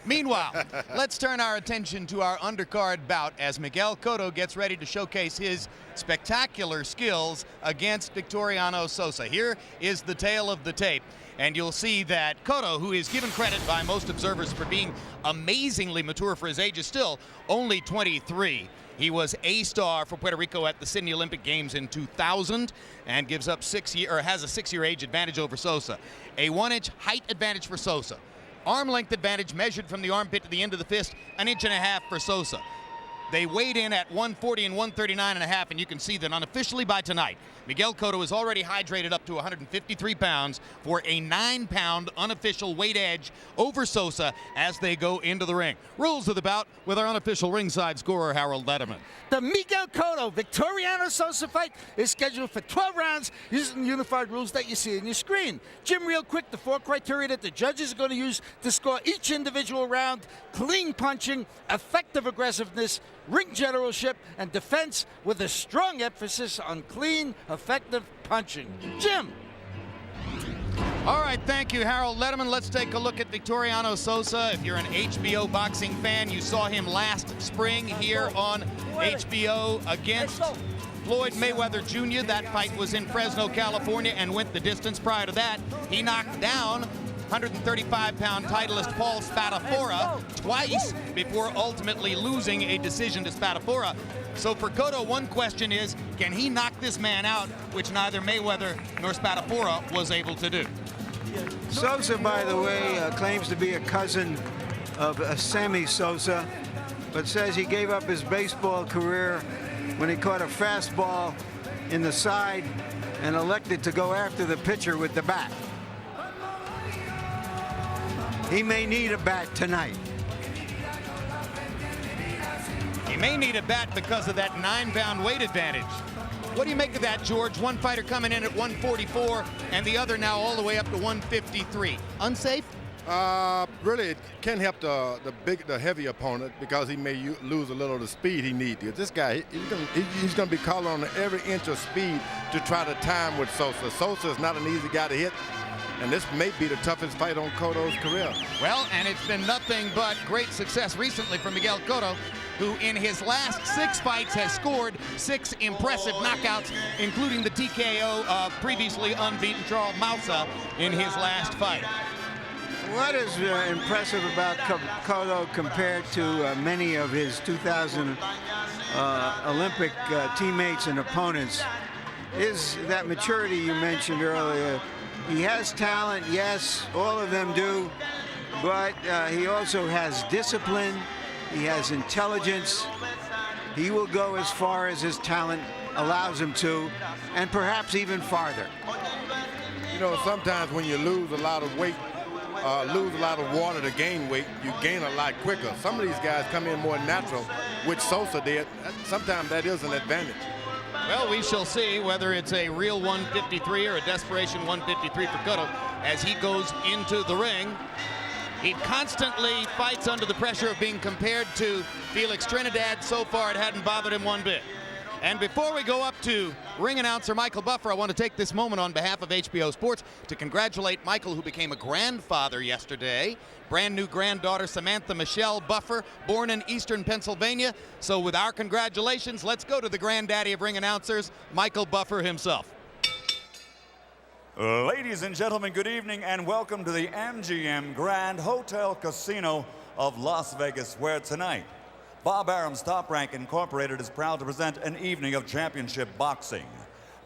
Meanwhile, let's turn our attention to our undercard bout as Miguel Cotto gets ready to showcase his spectacular skills against Victoriano Sosa. Here is the tale of the tape, and you'll see that Cotto, who is given credit by most observers for being amazingly mature for his age, is still only 23. He was a star for Puerto Rico at the Sydney Olympic Games in 2000 and has a 6-year age advantage over Sosa. A 1-inch height advantage for Sosa. Arm length advantage measured from the armpit to the end of the fist, 1.5 inches for Sosa. They weighed in at 140 and 139.5, and you can see that unofficially by tonight, Miguel Cotto is already hydrated up to 153 pounds for a 9-pound unofficial weight edge over Sosa as they go into the ring. Rules of the bout with our unofficial ringside scorer, Harold Letterman. The Miguel Cotto Victoriano Sosa fight is scheduled for 12 rounds using the unified rules that you see on your screen. Jim, real quick, the 4 criteria that the judges are going to use to score each individual round: clean punching, effective aggressiveness, ring generalship, and defense, with a strong emphasis on clean, effective punching. Jim. All right, thank you, Harold Letterman. Let's take a look at Victoriano Sosa. If you're an HBO boxing fan, you saw him last spring here on HBO against Floyd Mayweather Jr. That fight was in Fresno, California, and went the distance. Prior to that, he knocked down 135-pound titleist Paul Spadafora twice before ultimately losing a decision to Spadafora. So for Cotto, one question is, can he knock this man out, which neither Mayweather nor Spadafora was able to do? Sosa, by the way, claims to be a cousin of Sammy Sosa, but says he gave up his baseball career when he caught a fastball in the side and elected to go after the pitcher with the bat. He may need a bat tonight. He may need a bat because of that 9-pound weight advantage. What do you make of that, George? One fighter coming in at 144 and the other now all the way up to 153. Unsafe? Really, it can help the heavy opponent because he may lose a little of the speed he needs. This guy, he's going to be calling on every inch of speed to try to time with Sosa. Sosa is not an easy guy to hit, and this may be the toughest fight on Cotto's career. Well, and it's been nothing but great success recently for Miguel Cotto, who in his last 6 fights has scored 6 impressive knockouts, including the TKO of previously unbeaten Charles Mausa in his last fight. What is impressive about Cotto compared to many of his 2000 Olympic teammates and opponents is that maturity you mentioned earlier. He has talent, yes, all of them do, but he also has discipline, he has intelligence. He will go as far as his talent allows him to, and perhaps even farther. You know, sometimes when you lose a lot of weight, lose a lot of water to gain weight, you gain a lot quicker. Some of these guys come in more natural, which Sosa did. Sometimes that is an advantage. Well, we shall see whether it's a real 153 or a desperation 153 for Cotto as he goes into the ring. He constantly fights under the pressure of being compared to Felix Trinidad. So far, it hadn't bothered him one bit. And before we go up to ring announcer Michael Buffer, I want to take this moment on behalf of HBO Sports to congratulate Michael, who became a grandfather yesterday. Brand new granddaughter Samantha Michelle Buffer, born in Eastern Pennsylvania. So with our congratulations, let's go to the granddaddy of ring announcers, Michael Buffer himself. Ladies and gentlemen, good evening and welcome to the MGM Grand Hotel Casino of Las Vegas, where tonight Bob Arum's Top Rank Incorporated is proud to present an evening of championship boxing.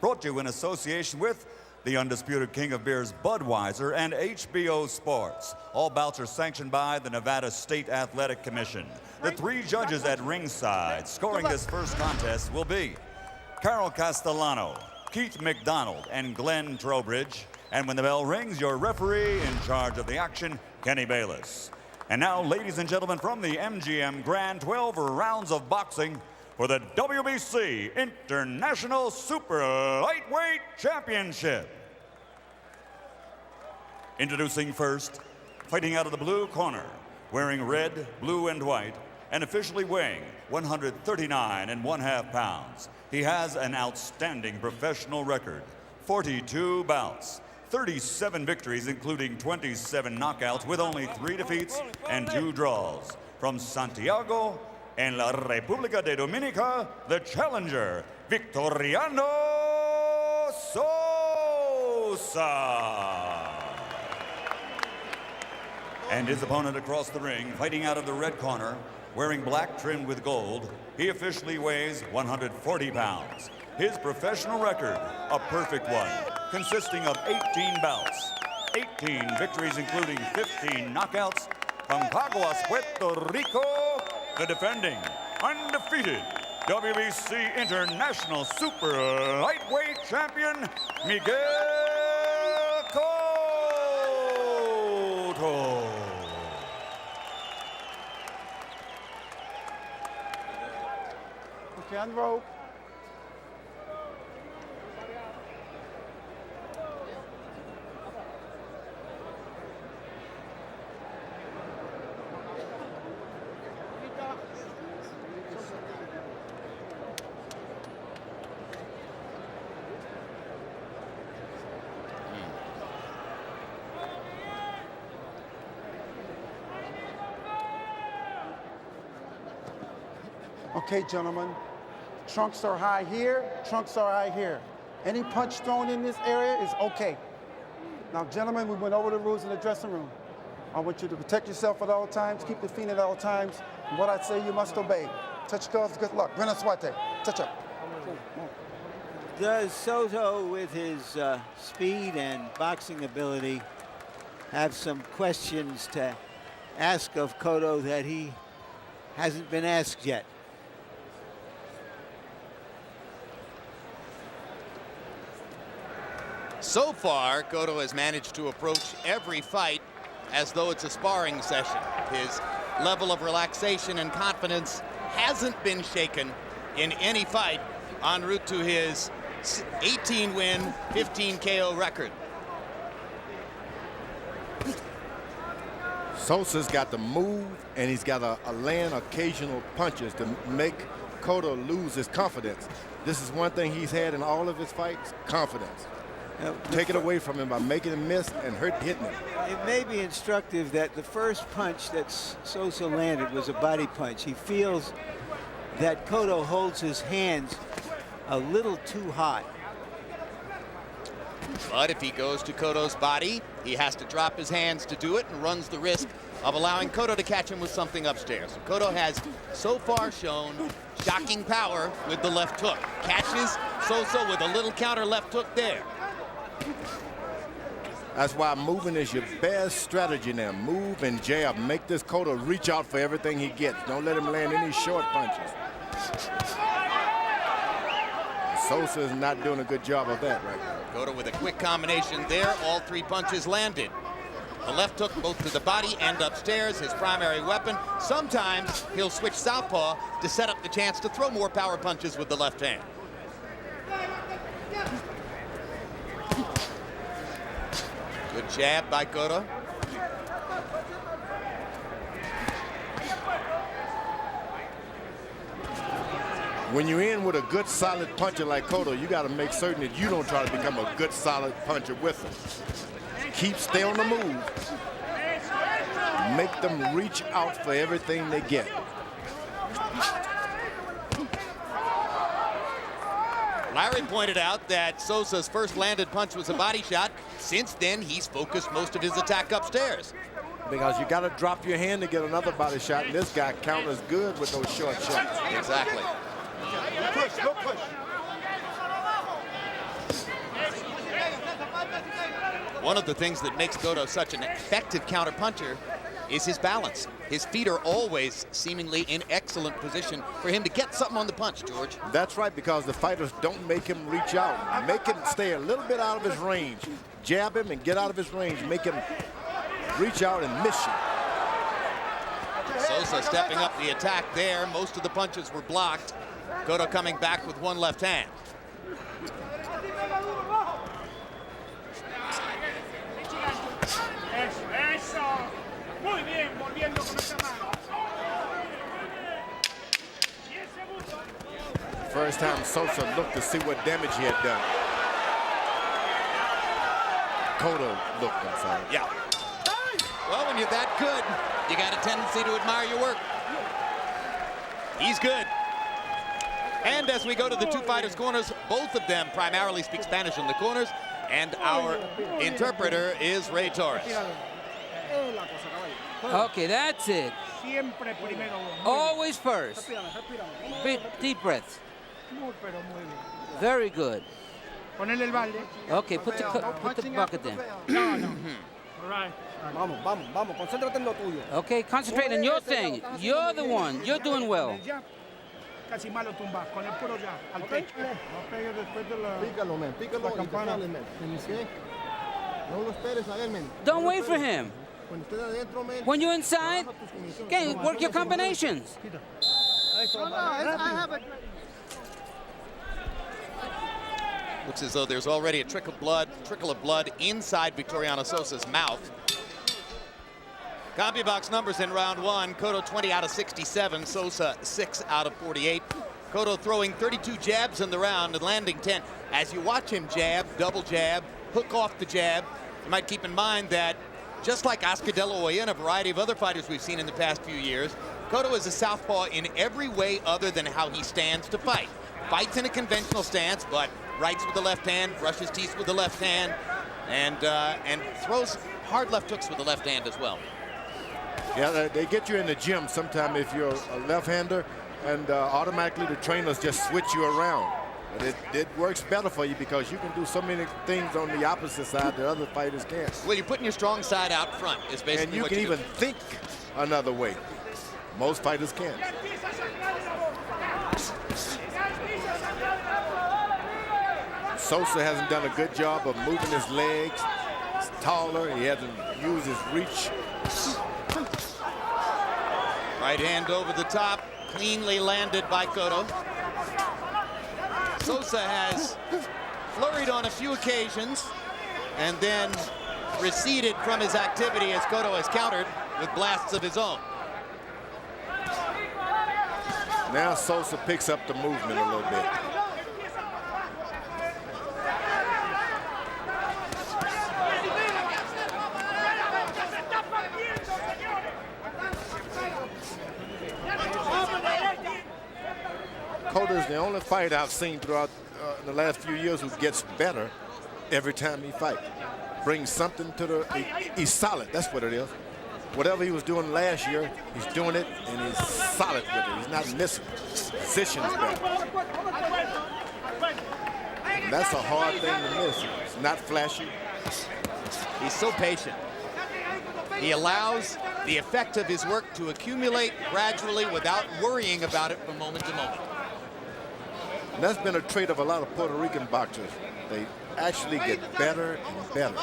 Brought to you in association with the undisputed king of beers, Budweiser, and HBO Sports. All bouts are sanctioned by the Nevada State Athletic Commission. The 3 judges at ringside scoring this first contest will be Carol Castellano, Keith MacDonald, and Glenn Trowbridge. And when the bell rings, your referee in charge of the action, Kenny Bayless. And now, ladies and gentlemen, from the MGM Grand, 12 rounds of boxing for the WBC International Super Lightweight Championship. Introducing first, fighting out of the blue corner, wearing red, blue, and white, and officially weighing 139.5 pounds. He has an outstanding professional record, 42 bouts, 37 victories, including 27 knockouts, with only 3 defeats and 2 draws. From Santiago, en la República de Dominica, the challenger, Victoriano Sosa. And his opponent across the ring, fighting out of the red corner, wearing black trimmed with gold, he officially weighs 140 pounds. His professional record, a perfect one, consisting of 18 bouts, 18 victories including 15 knockouts. From Caguas, Puerto Rico, the defending, undefeated WBC International Super Lightweight Champion, Miguel Cotto. Okay, on the rope. Okay, gentlemen, trunks are high here, trunks are high here. Any punch thrown in this area is okay. Now, gentlemen, we went over the rules in the dressing room. I want you to protect yourself at all times, keep the feet at all times. And what I say, you must obey. Touch gloves, good luck. Buena suerte. Touch up. Does Soto, with his speed and boxing ability, have some questions to ask of Cotto that he hasn't been asked yet? So far, Cotto has managed to approach every fight as though it's a sparring session. His level of relaxation and confidence hasn't been shaken in any fight en route to his 18-win, 15 KO record. Sosa's got to move, and he's got to land occasional punches to make Cotto lose his confidence. This is one thing he's had in all of his fights, confidence. Take it away from him by making him miss and hitting him. It may be instructive that the first punch that Sosa landed was a body punch. He feels that Cotto holds his hands a little too high. But if he goes to Cotto's body, he has to drop his hands to do it and runs the risk of allowing Cotto to catch him with something upstairs. So Cotto has so far shown shocking power with the left hook. Catches Sosa with a little counter left hook there. That's why moving is your best strategy now. Move and jab. Make this Cotto reach out for everything he gets. Don't let him land any short punches. Sosa is not doing a good job of that right now. Cotto with a quick combination there. All 3 punches landed. The left hook both to the body and upstairs, his primary weapon. Sometimes he'll switch southpaw to set up the chance to throw more power punches with the left hand. Good jab by Cotto. When you're in with a good, solid puncher like Cotto, you got to make certain that you don't try to become a good, solid puncher with him. Stay on the move. Make them reach out for everything they get. Larry pointed out that Sosa's first landed punch was a body shot. Since then, he's focused most of his attack upstairs. Because you got to drop your hand to get another body shot, and this guy counters good with those short shots. Exactly. Push, go push. One of the things that makes Cotto such an effective counterpuncher is his balance. His feet are always seemingly in excellent position for him to get something on the punch, George. That's right, because the fighters don't make him reach out. Make him stay a little bit out of his range. Jab him and get out of his range. Make him reach out and miss you. Sosa stepping up the attack there. Most of the punches were blocked. Cotto coming back with one left hand. First time Sosa looked to see what damage he had done. Cotto look, I'm sorry. Yeah. Well, when you're that good, you got a tendency to admire your work. He's good. And as we go to the two fighters' corners, both of them primarily speak Spanish in the corners, and our interpreter is Ray Torres. Okay, that's it. Always first. Deep breaths. Very good. Okay, put the bucket there. Okay, concentrate on your thing. You're the one. You're doing well. Don't wait for him. When you're inside, okay, work your combinations. Looks as though there's already a trickle of blood inside Victoriano Sosa's mouth. CompuBox numbers in round one: Cotto 20 out of 67, Sosa 6 out of 48. Cotto throwing 32 jabs in the round and landing 10. As you watch him jab, double jab, hook off the jab, you might keep in mind that just like Oscar De La Hoya and a variety of other fighters we've seen in the past few years, Cotto is a southpaw in every way other than how he stands to fight. Fights in a conventional stance, but rights with the left hand, brushes teeth with the left hand, and throws hard left hooks with the left hand as well. Yeah, they get you in the gym sometime if you're a left-hander, and automatically the trainers just switch you around. But it works better for you because you can do so many things on the opposite side that other fighters can't. Well, you're putting your strong side out front is basically and you what can you even do. think another way. Most fighters can't. Sosa hasn't done a good job of moving his legs. He's taller. He hasn't used his reach. Right hand over the top, cleanly landed by Cotto. Sosa has flurried on a few occasions and then receded from his activity as Cotto has countered with blasts of his own. Now Sosa picks up the movement a little bit. Cotto is the only fight I've seen throughout the last few years who gets better every time he fights. Brings something to the, he's solid, that's what it is. Whatever he was doing last year, he's doing it and he's solid with it. He's not missing. Position's better. And that's a hard thing to miss. It's not flashy. He's so patient. He allows the effect of his work to accumulate gradually without worrying about it from moment to moment. And that's been a trait of a lot of Puerto Rican boxers. They actually get better and better.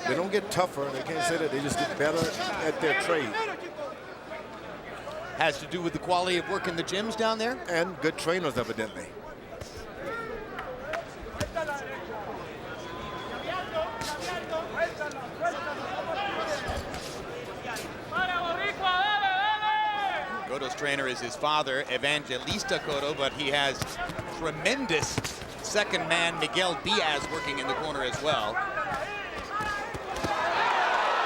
They don't get tougher. They can't say that. They just get better at their trade. Has to do with the quality of work in the gyms down there? And good trainers, evidently. Cotto's trainer is his father, Evangelista Cotto, but he has tremendous second man Miguel Diaz working in the corner as well.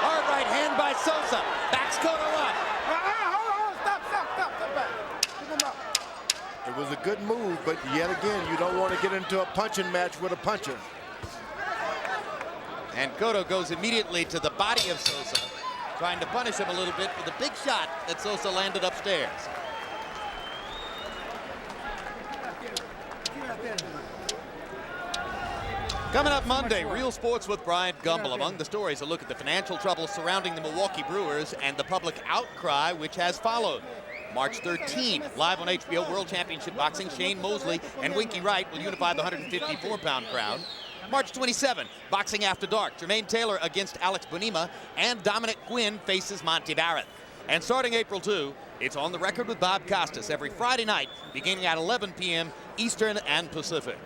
Hard right hand by Sosa. Backs Cotto up. It was a good move, but yet again, you don't want to get into a punching match with a puncher. And Cotto goes immediately to the body of Sosa, trying to punish him a little bit for the big shot that Sosa landed upstairs. Coming up Monday, Real Sports with Brian Gumbel. Among the stories, a look at the financial troubles surrounding the Milwaukee Brewers and the public outcry which has followed. March 13, live on HBO World Championship Boxing, Shane Mosley and Winky Wright will unify the 154-pound crowd. March 27, Boxing After Dark, Jermaine Taylor against Alex Bonima, and Dominic Quinn faces Monty Barrett. And starting April 2, it's On the Record with Bob Costas every Friday night, beginning at 11 p.m. Eastern and Pacific.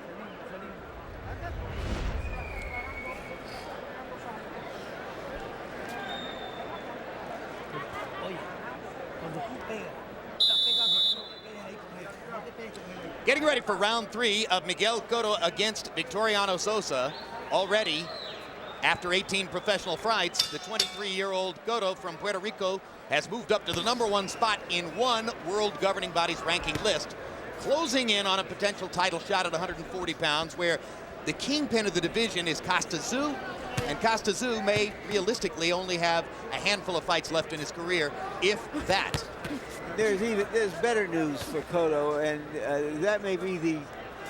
Getting ready for round 3 of Miguel Cotto against Victoriano Sosa. Already After 18 professional fights, the 23-year-old Cotto from Puerto Rico has moved up to the #1 spot in one world governing body's ranking list, closing in on a potential title shot at 140 pounds, where the kingpin of the division is Costa Tszyu, and Costa Tszyu may realistically only have a handful of fights left in his career, if that. There's better news for Cotto, and that may be the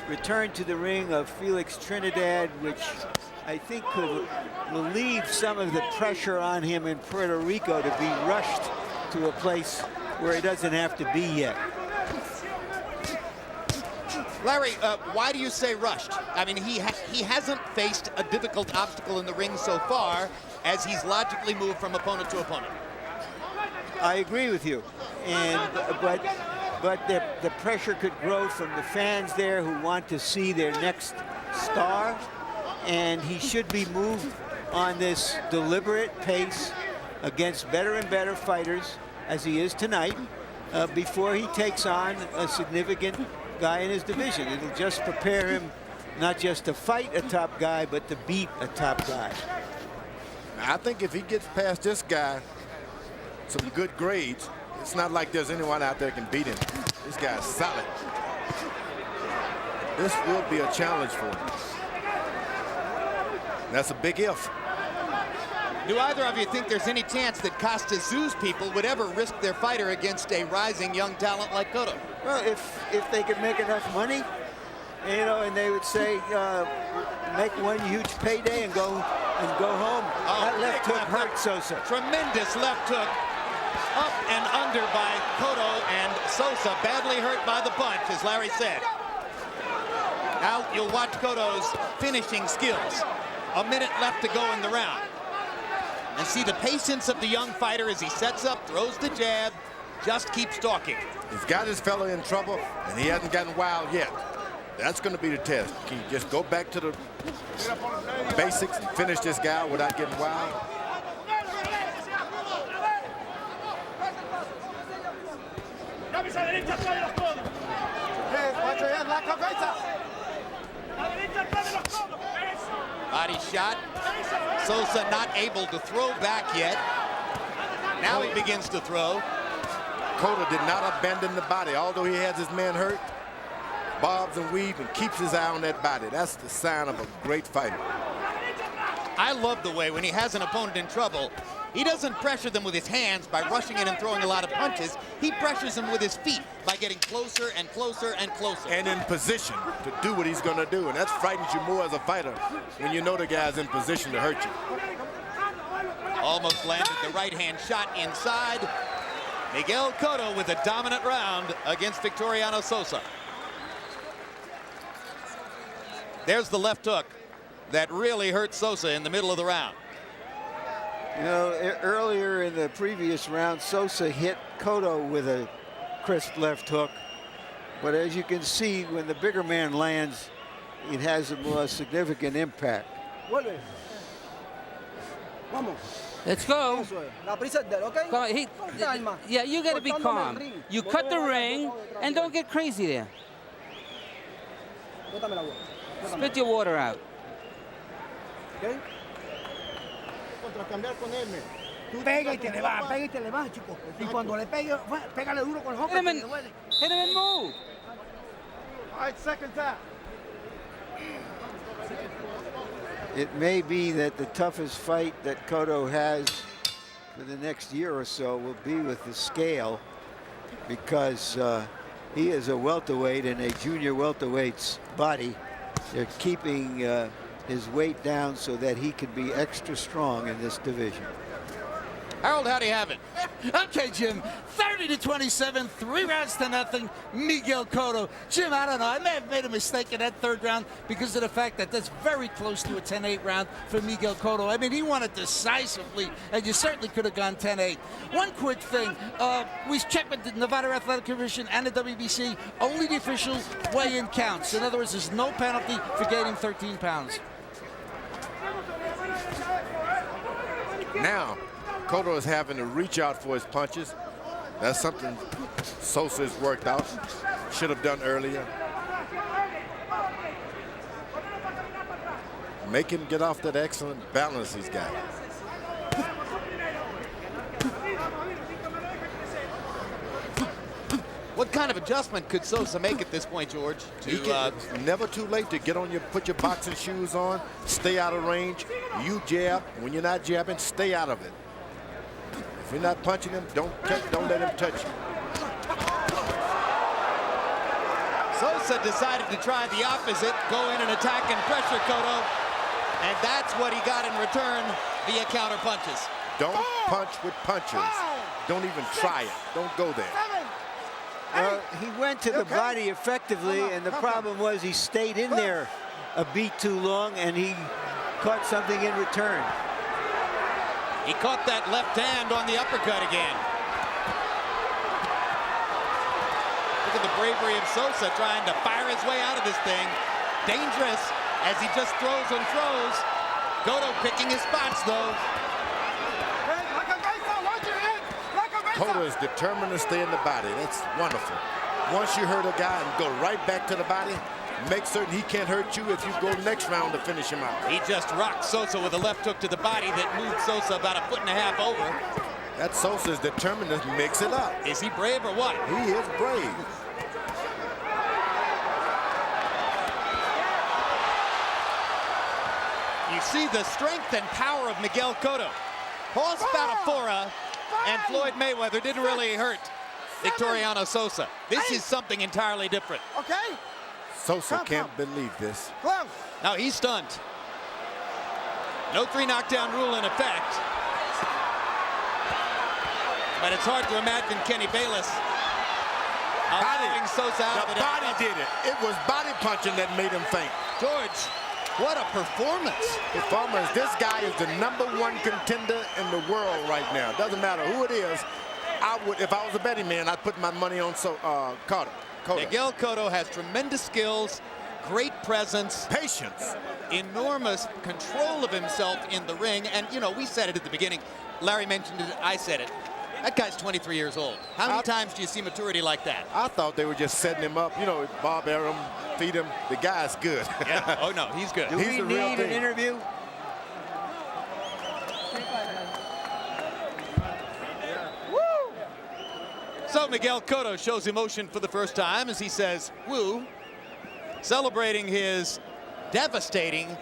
return to the ring of Felix Trinidad, which I think could relieve some of the pressure on him in Puerto Rico to be rushed to a place where he doesn't have to be yet. Larry, why do you say rushed? I mean, he hasn't faced a difficult obstacle in the ring so far, as he's logically moved from opponent to opponent. I agree with you, but the pressure could grow from the fans there who want to see their next star, and he should be moved on this deliberate pace against better and better fighters, as he is tonight, before he takes on a significant guy in his division. It'll just prepare him not just to fight a top guy, but to beat a top guy. I think if he gets past this guy, some good grades, it's not like there's anyone out there can beat him. This guy's solid. This will be a challenge for him. That's a big if. Do either of you think there's any chance that Costa Tszyu's people would ever risk their fighter against a rising young talent like Cotto? Well, if they could make enough money, you know, and they would say, make one huge payday and go home. Oh, that left hook hurt Sosa. Tremendous left hook, up and under by Cotto, and Sosa badly hurt by the punch, as Larry said. Now you'll watch Cotto's finishing skills. A minute left to go in the round. And see the patience of the young fighter as he sets up, throws the jab, just keeps talking. He's got his fellow in trouble, and he hasn't gotten wild yet. That's going to be the test. Can you just go back to the basics and finish this guy without getting wild? Body shot. Sosa not able to throw back yet. Now he begins to throw. Cotto did not abandon the body, although he has his man hurt. Bobs and weaves and keeps his eye on that body. That's the sign of a great fighter. I love the way when he has an opponent in trouble, he doesn't pressure them with his hands by rushing in and throwing a lot of punches. He pressures them with his feet by getting closer and closer and closer. And in position to do what he's going to do. And that frightens you more as a fighter when you know the guy's in position to hurt you. Almost landed the right-hand shot inside. Miguel Cotto with a dominant round against Victoriano Sosa. There's the left hook that really hurt Sosa in the middle of the round. You know, earlier in the previous round, Sosa hit Cotto with a crisp left hook. But as you can see, when the bigger man lands, it has a more significant impact. Let's go. Yeah, you got to be calm. You cut the ring and don't get crazy there. Spit your water out. Pega y te le vas, chico. Y cuando le pegue, pégale duro con el hook. Hit him and move. All right, second tap. It may be that the toughest fight that Cotto has for the next year or so will be with the scale, because he is a welterweight in a junior welterweight's body. They're keeping his weight down so that he can be extra strong in this division. Harold, how do you have it? Okay, Jim, 30-27, 3 rounds to nothing, Miguel Cotto. Jim, I don't know, I may have made a mistake in that third round because of the fact that that's very close to a 10-8 round for Miguel Cotto. I mean, he won it decisively, and you certainly could have gone 10-8. One quick thing, we checked with the Nevada Athletic Commission and the WBC, only the official weigh-in counts. In other words, there's no penalty for gaining 13 pounds. Now, Cotto is having to reach out for his punches. That's something Sosa has worked out. Should have done earlier. Make him get off that excellent balance he's got. What kind of adjustment could Sosa make at this point, George? It's never too late to put your boxing shoes on, stay out of range. You jab. When you're not jabbing, stay out of it. If you're not punching him, don't let him touch you. Sosa decided to try the opposite, go in and attack and pressure Cotto, and that's what he got in return via counter punches. Don't punch with punches. Don't even try it. Don't go there. Well, he went to the body effectively, and the problem was he stayed in there a beat too long, and he caught something in return. He caught that left hand on the uppercut again. Look at the bravery of Sosa trying to fire his way out of this thing. Dangerous as he just throws and throws. Cotto picking his spots, though. Cotto is determined to stay in the body. That's wonderful. Once you hurt a guy and go right back to the body, make certain he can't hurt you if you go next round to finish him out. He just rocked Sosa with a left hook to the body that moved Sosa about 1.5 feet over. That Sosa is determined to mix it up. Is he brave or what? He is brave. You see the strength and power of Miguel Cotto. Paul Spadafora and Floyd Mayweather didn't really hurt Victoriano Sosa. This is something entirely different. Okay? Sosa can't believe this. Now he's stunned. No 3 knockdown rule in effect. But it's hard to imagine Kenny Bayless allowing Sosa out of it. The body did it. It was body punching that made him faint. George, what a performance. This guy is the #1 contender in the world right now. Doesn't matter who it is. If I was a betting man, I'd put my money on Cotto. Miguel Cotto has tremendous skills, great presence, patience, enormous control of himself in the ring. And, you know, we said it at the beginning. Larry mentioned it. I said it. That guy's 23 years old. How many times do you see maturity like that? I thought they were just setting him up. You know, Bob Arum, feed him. The guy's good. Yeah. Oh, no, he's good. Do we need an interview? So Miguel Cotto shows emotion for the first time as he says, woo, celebrating his devastating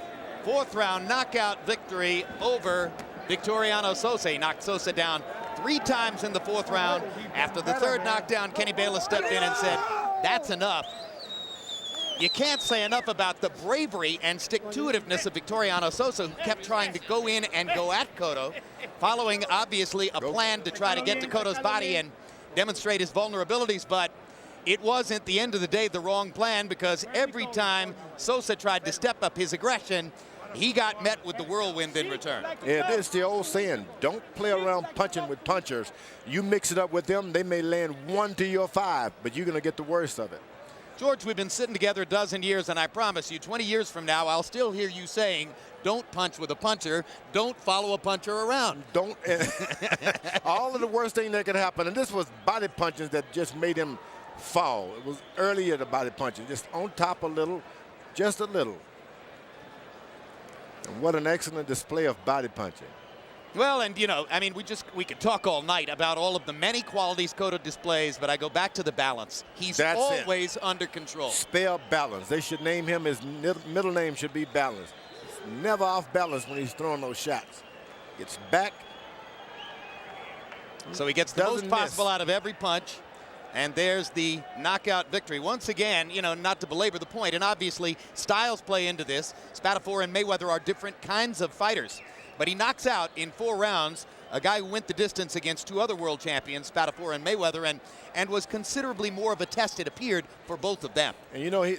4th round knockout victory over Victoriano Sosa. He knocked Sosa down 3 times in the 4th round. After the 3rd knockdown, Kenny Bayless stepped in and said, that's enough. You can't say enough about the bravery and stick-to-itiveness of Victoriano Sosa, who kept trying to go in and go at Cotto, following obviously a plan to try to get to Cotto's body and demonstrate his vulnerabilities, but it wasn't, at the end of the day, the wrong plan, because every time Sosa tried to step up his aggression, he got met with the whirlwind in return. Yeah, it's the old saying, don't play around punching with punchers. You mix it up with them, they may land 1 to your 5, but you're going to get the worst of it. George, we've been sitting together a dozen years, and I promise you, 20 years from now, I'll still hear you saying, don't punch with a puncher, don't follow a puncher around. Don't. All of the worst thing that could happen, and this was body punches that just made him fall. It was earlier the body punching, just on top a little, just a little. And what an excellent display of body punching. Well, and you know, I mean, we could talk all night about all of the many qualities Cotto displays, but I go back to the balance. He's always under control. Spare balance. They should name him, his middle name should be Balance. He's never off balance when he's throwing those shots. Gets back. So he gets the most possible out of every punch. And there's the knockout victory. Once again, you know, not to belabor the point, and obviously styles play into this. Spadafora and Mayweather are different kinds of fighters. But he knocks out in 4 rounds a guy who went the distance against 2 other world champions, Spadafora and Mayweather, and was considerably more of a test, it appeared, for both of them. And you know,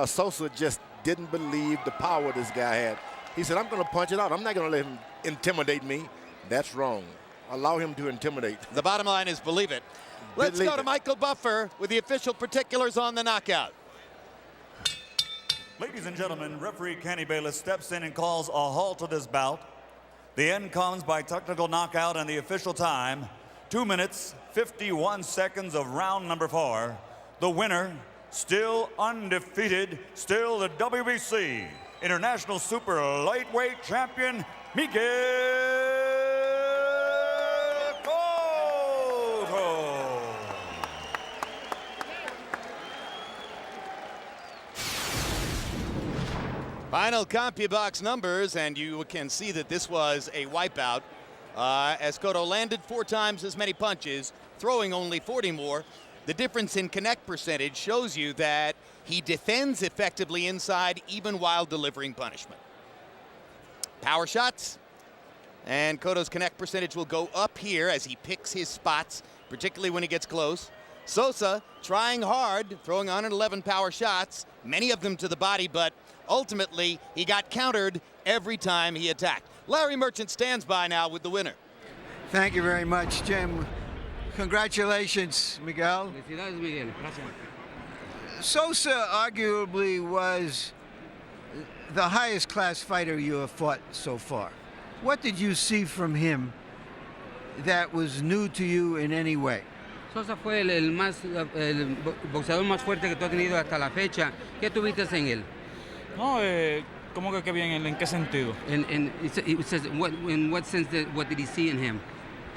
Sosa just didn't believe the power this guy had. He said, I'm going to punch it out. I'm not going to let him intimidate me. That's wrong. Allow him to intimidate. The bottom line is believe it. Let's go to Michael Buffer with the official particulars on the knockout. Ladies and gentlemen, referee Kenny Bayless steps in and calls a halt to this bout. The end comes by technical knockout, and the official time, 2 minutes, 51 seconds of round number 4. The winner, still undefeated, still the WBC international super lightweight champion, Miguel Cotto. Final CompuBox numbers, and you can see that this was a wipeout as Cotto landed 4 times as many punches, throwing only 40 more. The difference in connect percentage shows you that he defends effectively inside even while delivering punishment. Power shots, and Cotto's connect percentage will go up here as he picks his spots, particularly when he gets close. Sosa trying hard, throwing 111 power shots, many of them to the body, but ultimately he got countered every time he attacked. Larry Merchant stands by now with the winner. Thank you very much, Jim. Congratulations, Miguel. Felicidades, Miguel. Gracias. Sosa arguably was the highest class fighter you have fought so far. What did you see from him that was new to you in any way? Sosa fue el boxeador más fuerte que tú has tenido hasta la fecha. ¿Qué tuviste en él? No, ¿cómo que qué bien? ¿En qué sentido? And it says, in what sense, what did he see in him?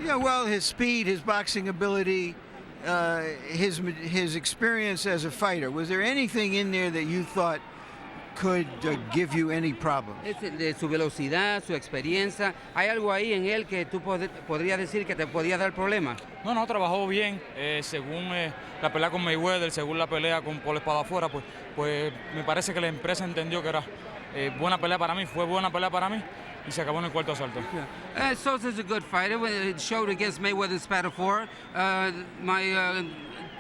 Yeah, well, his speed, his boxing ability, his experience as a fighter. Was there anything in there that you thought could give you any problems? De su velocidad, su experiencia. ¿Hay algo ahí en él que tú podrías decir que te podía dar problemas? No, trabajó bien. Según la pelea con Mayweather, según la pelea por la espada afuera, pues me parece que la empresa entendió que era buena pelea para mí, fue buena pelea para mí, y se acabó en el cuarto asalto. Sosa's a good fighter. When it showed against Mayweather Spadafor, my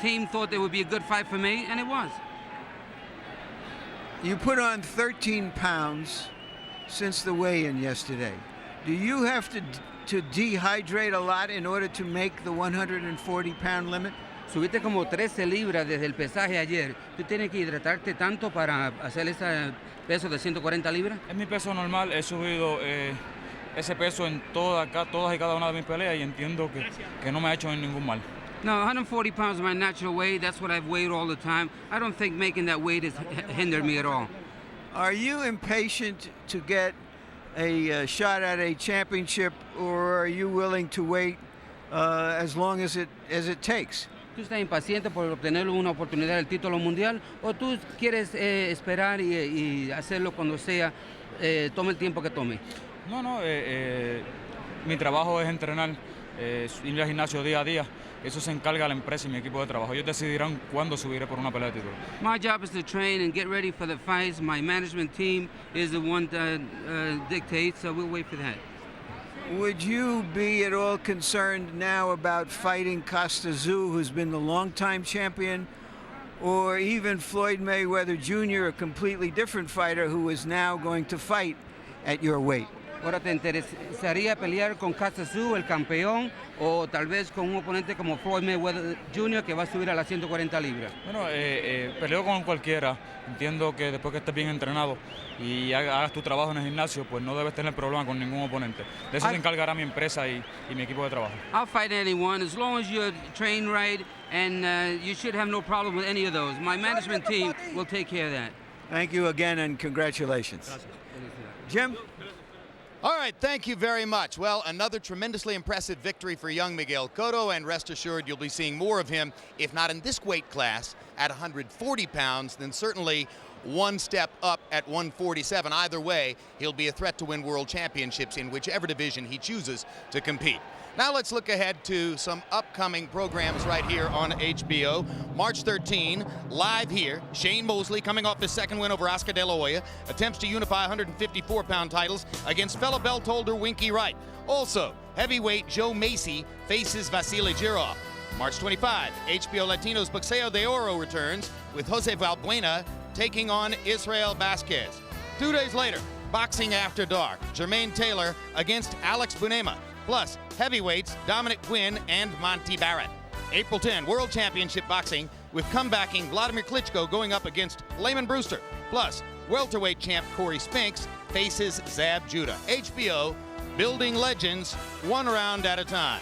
team thought it would be a good fight for me, and it was. You put on 13 pounds since the weigh-in yesterday. Do you have to dehydrate a lot in order to make the 140-pound limit? Subiste como 13 libras desde el pesaje ayer. ¿Tú tienes que hidratarte tanto para hacer ese peso de 140 libras? Es mi peso normal. He subido ese peso en todas y cada una de mis peleas y entiendo que no me ha hecho ningún mal. No, 140 pounds is my natural weight. That's what I've weighed all the time. I don't think making that weight has hindered me at all. Are you impatient to get a shot at a championship, or are you willing to wait as long as it takes? ¿Tú estás impaciente por obtener una oportunidad del título mundial o tú quieres esperar y hacerlo cuando sea, tome el tiempo que tome? No, mi trabajo es entrenar, ir al gimnasio día a día. Eso se encarga la empresa y mi equipo de trabajo. Ellos decidirán cuándo subiré por una pelea de título. My job is to train and get ready for the fights. My management team is the one that dictates, so we'll wait for that. Would you be at all concerned now about fighting Costa Tszyu, who's been the longtime champion, or even Floyd Mayweather Jr., a completely different fighter who is now going to fight at your weight? Ahora, ¿te interesaría pelear con Costa Tszyu, el campeón, o tal vez con un oponente como Floyd Mayweather Jr., que va a subir a las 140 libras? Bueno, peleo con cualquiera. Entiendo que después que estés bien entrenado y hagas tu trabajo en el gimnasio, pues no debes tener problema con ningún oponente. De eso se encargará mi empresa y mi equipo de trabajo. I'll fight anyone as long as you train right, and you should have no problem with any of those. My management team will take care of that. Thank you again, and congratulations. Jim? All right, thank you very much. Well, another tremendously impressive victory for young Miguel Cotto, and rest assured you'll be seeing more of him, if not in this weight class at 140 pounds, then certainly one step up at 147. Either way, he'll be a threat to win world championships in whichever division he chooses to compete. Now let's look ahead to some upcoming programs right here on HBO. March 13, live here, Shane Mosley, coming off his second win over Oscar De La Hoya, attempts to unify 154-pound titles against fellow belt holder Winky Wright. Also, heavyweight Joe Macy faces Vasily Girov. March 25, HBO Latino's Boxeo de Oro returns with Jose Valbuena taking on Israel Vasquez. 2 days later, Boxing After Dark, Jermaine Taylor against Alex Bunema. Plus, heavyweights Dominic Quinn and Monty Barrett. April 10, World Championship Boxing with comebacking Vladimir Klitschko going up against Layman Brewster. Plus, welterweight champ Corey Spinks faces Zab Judah. HBO, building legends one round at a time.